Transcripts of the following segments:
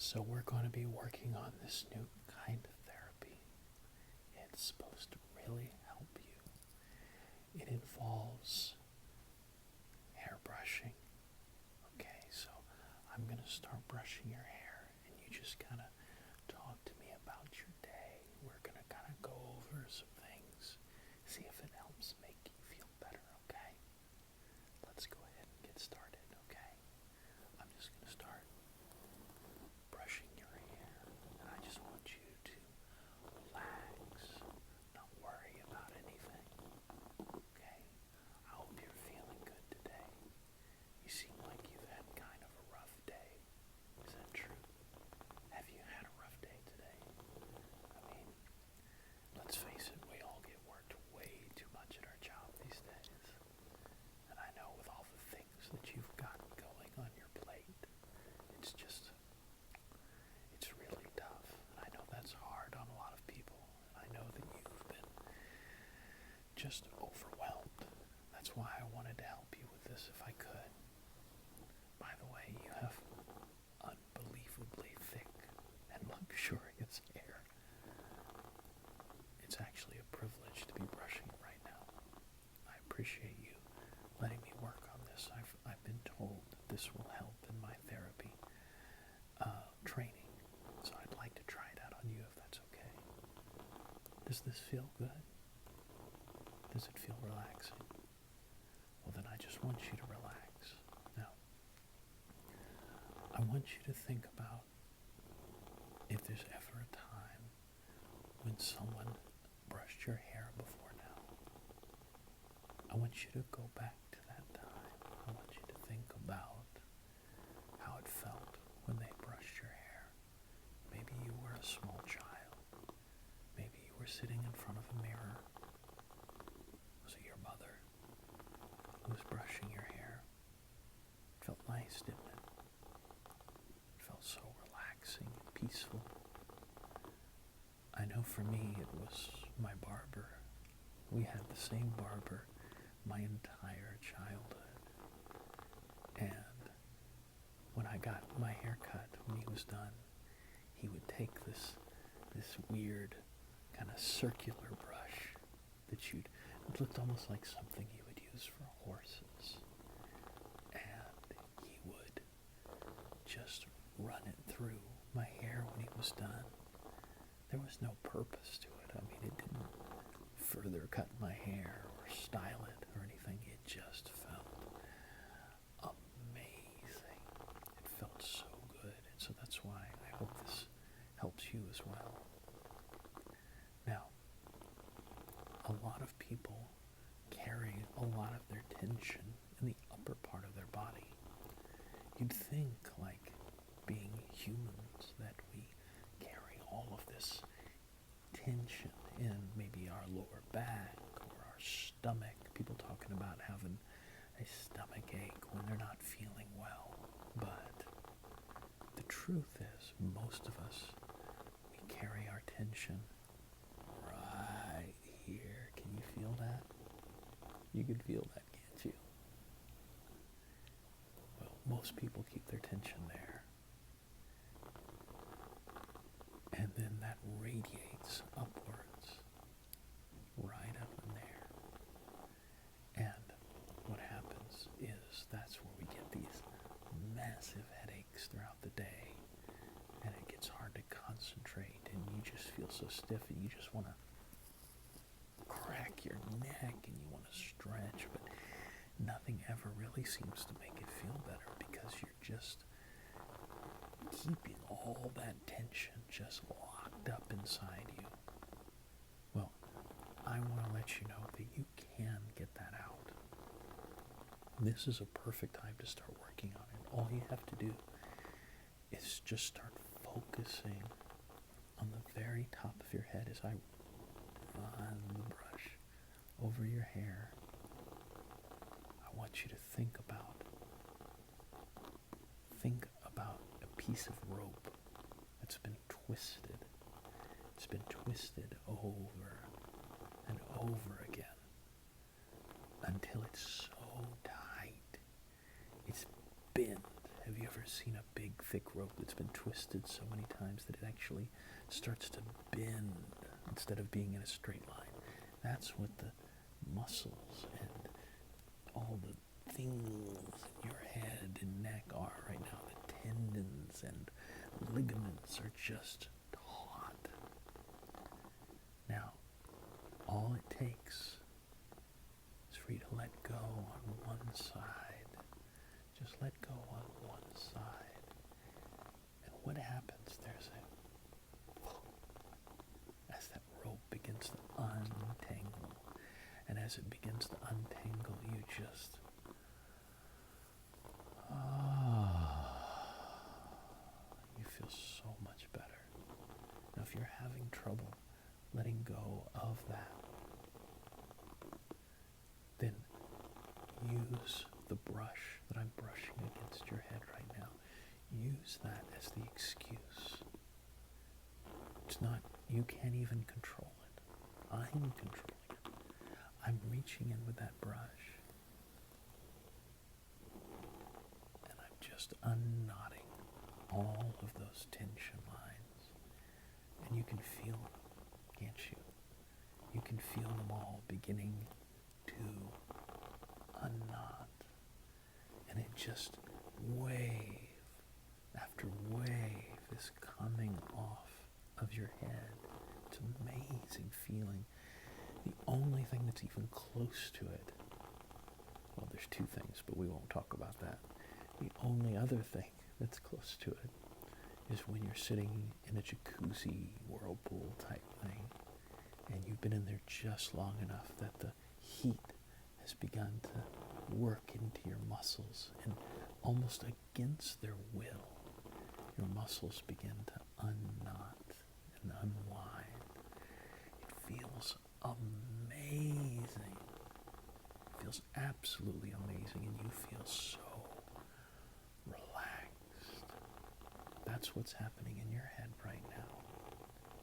So we're going to be working on this new kind of therapy. It's supposed to really help you. It involves hair brushing. Okay, so I'm going to start brushing your hair, and you just kind of talk to me about your day. We're going to kind of go over some things, see if it helps make you feel better, okay? Let's go ahead and get started, okay? I'm just going to start brushing your hair, and I just want you to relax, not worry about anything, okay? I hope you're feeling good today. You seem like you've had kind of a rough day. Is that true? Have you had a rough day today? I mean, let's face it, we all get worked way too much at our job these days. And I know with all the things that you've got going on your plate, it's really tough. And I know that's hard on a lot of people. I know that you've been just overwhelmed. That's why I wanted to help you with this if I could. By the way, you have unbelievably thick and luxurious hair. It's actually a privilege to be brushing it right now. I appreciate you letting me work on this. I've been told that this will help in my therapy training, so I'd like to try it out on you if that's okay. Does this feel good? Does it feel relaxing? Well, then I just want you to relax. Now, I want you to think about if there's ever a time when someone brushed your hair before now. I want you to go back to that time. I want you to think about how it felt when they brushed your hair. Maybe you were a small child. Maybe you were sitting in front of a mirror. Was it your mother who was brushing your hair? It felt nice, didn't it? It felt so relaxing and peaceful. I know for me it was my barber. We had the same barber my entire childhood. And when I got my hair cut, when he was done, he would take this weird kind of circular brush that it looked almost like something you would use for horses. And he would just run it through my hair when he was done. There was no purpose to it. I mean, it didn't further cut my hair or style it or anything. It just felt amazing. It felt so good. And so that's why I hope this helps you as well. Now, a lot of people carry a lot of their tension in the upper part of their body. You'd think, like being humans, that we carry all of this tension in maybe our lower back or our stomach. People talking about having a stomach ache when they're not feeling well. But the truth is, most of us, we carry our tension right here. Can you feel that? You can feel that, can't you? Well, most people keep their tension there. And then that radiates upwards, right up in there. And what happens is that's where we get these massive headaches throughout the day. And it gets hard to concentrate, and you just feel so stiff, and you just want to crack your neck, and you want to stretch, but nothing ever really seems to make it feel better because you're just keeping all that tension just locked up inside you. Well, I want to let you know that you can get that out. This is a perfect time to start working on it. All you have to do is just start focusing on the very top of your head as I run the brush over your hair. I want you to think about a piece of rope that's been twisted. It's been twisted over and over again until it's so tight. It's bent. Have you ever seen a big, thick rope that's been twisted so many times that it actually starts to bend instead of being in a straight line? That's what the muscles and all the things in your head and neck are right now. The tendons and ligaments are just taut. Now, all it takes is for you to let go on one side. Just let go on one side. And what happens? There's as that rope begins to untangle. And as it begins to untangle, you just you feel so much better. Now if you're having trouble letting go of that, then use the brush that I'm brushing against your head right now. Use that as the excuse. It's not, you can't even control it. I'm controlling it. I'm reaching in with that brush and I'm just unknotting all of those tension lines. And you can feel them, can't you? You can feel them all beginning to unknot. And it just wave after wave is coming off of your head. It's an amazing feeling. The only thing that's even close to it, well, there's two things, but we won't talk about that. The only other thing that's close to it is when you're sitting in a jacuzzi whirlpool type thing, and you've been in there just long enough that the heat has begun to work into your muscles, and almost against their will, your muscles begin to unknot and unwind. It feels amazing. It feels absolutely amazing, and you feel so relaxed. That's what's happening in your head right now.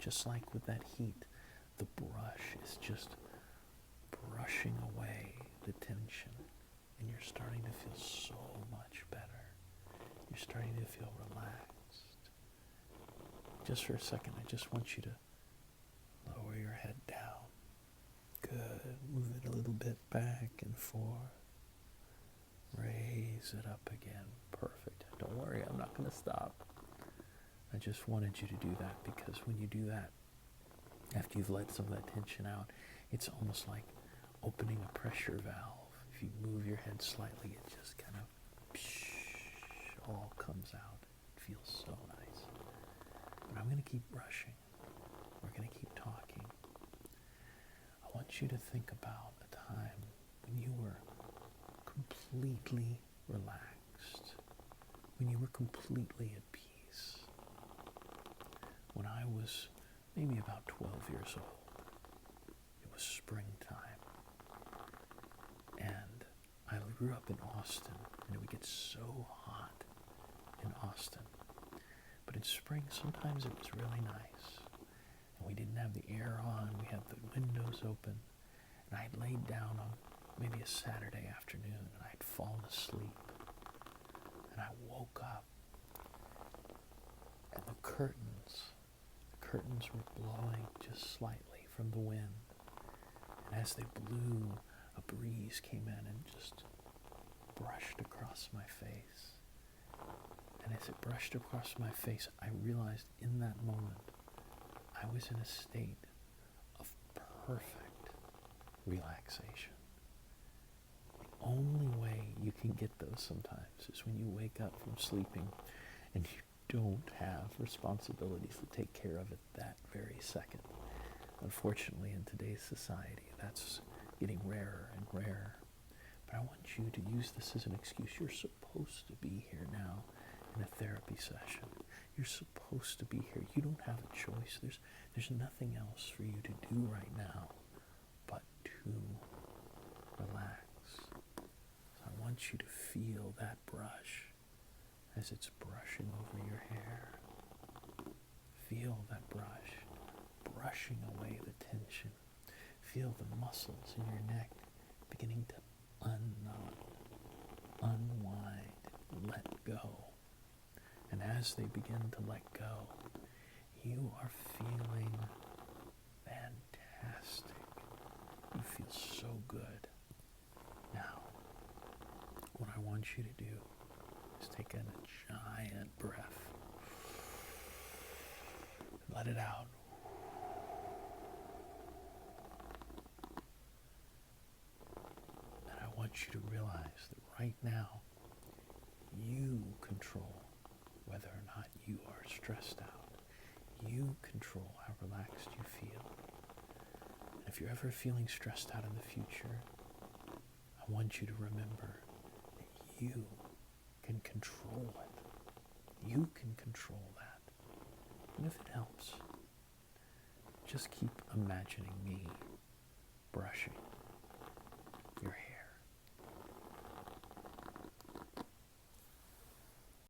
Just like with that heat, the brush is just brushing away the tension, and you're starting to feel so much better. You're starting to feel relaxed. Just for a second, I just want you to lower your head down. Good. Move it a little bit back and forth. Raise it up again. Perfect. Don't worry, I'm not going to stop. I just wanted you to do that because when you do that, after you've let some of that tension out, it's almost like opening a pressure valve. If you move your head slightly, it just kind of all comes out. It feels so nice. But I'm going to keep brushing. We're going to keep talking. I want you to think about a time when you were completely relaxed, when you were completely at peace. When I was maybe about 12 years old, it was springtime, and I grew up in Austin, and it would get so hot in Austin. But in spring, sometimes it was really nice, and we didn't have the air on, we had the windows open, and I had laid down on maybe a Saturday afternoon, and I had fallen asleep, and I woke up, and the curtains were blowing just slightly from the wind, and as they blew, a breeze came in and just brushed across my face. And as it brushed across my face, I realized in that moment I was in a state of perfect relaxation. The only way you can get those sometimes is when you wake up from sleeping and you don't have responsibilities to take care of it that very second. Unfortunately, in today's society, that's getting rarer and rarer. But I want you to use this as an excuse. You're supposed to be here now in a therapy session. You're supposed to be here. You don't have a choice. There's nothing else for you to do right now but to relax. So I want you to feel that brush as it's brushing over your hair. Feel that brush brushing away the tension. Feel the muscles in your neck beginning to unknot, unwind, let go. as they begin to let go, you are feeling fantastic. You feel so good. Now, what I want you to do is take a giant breath. Let it out. And I want you to realize that right now, you control whether or not you are stressed out. You control how relaxed you feel. And if you're ever feeling stressed out in the future, I want you to remember that you can control it. You can control that. And if it helps, just keep imagining me brushing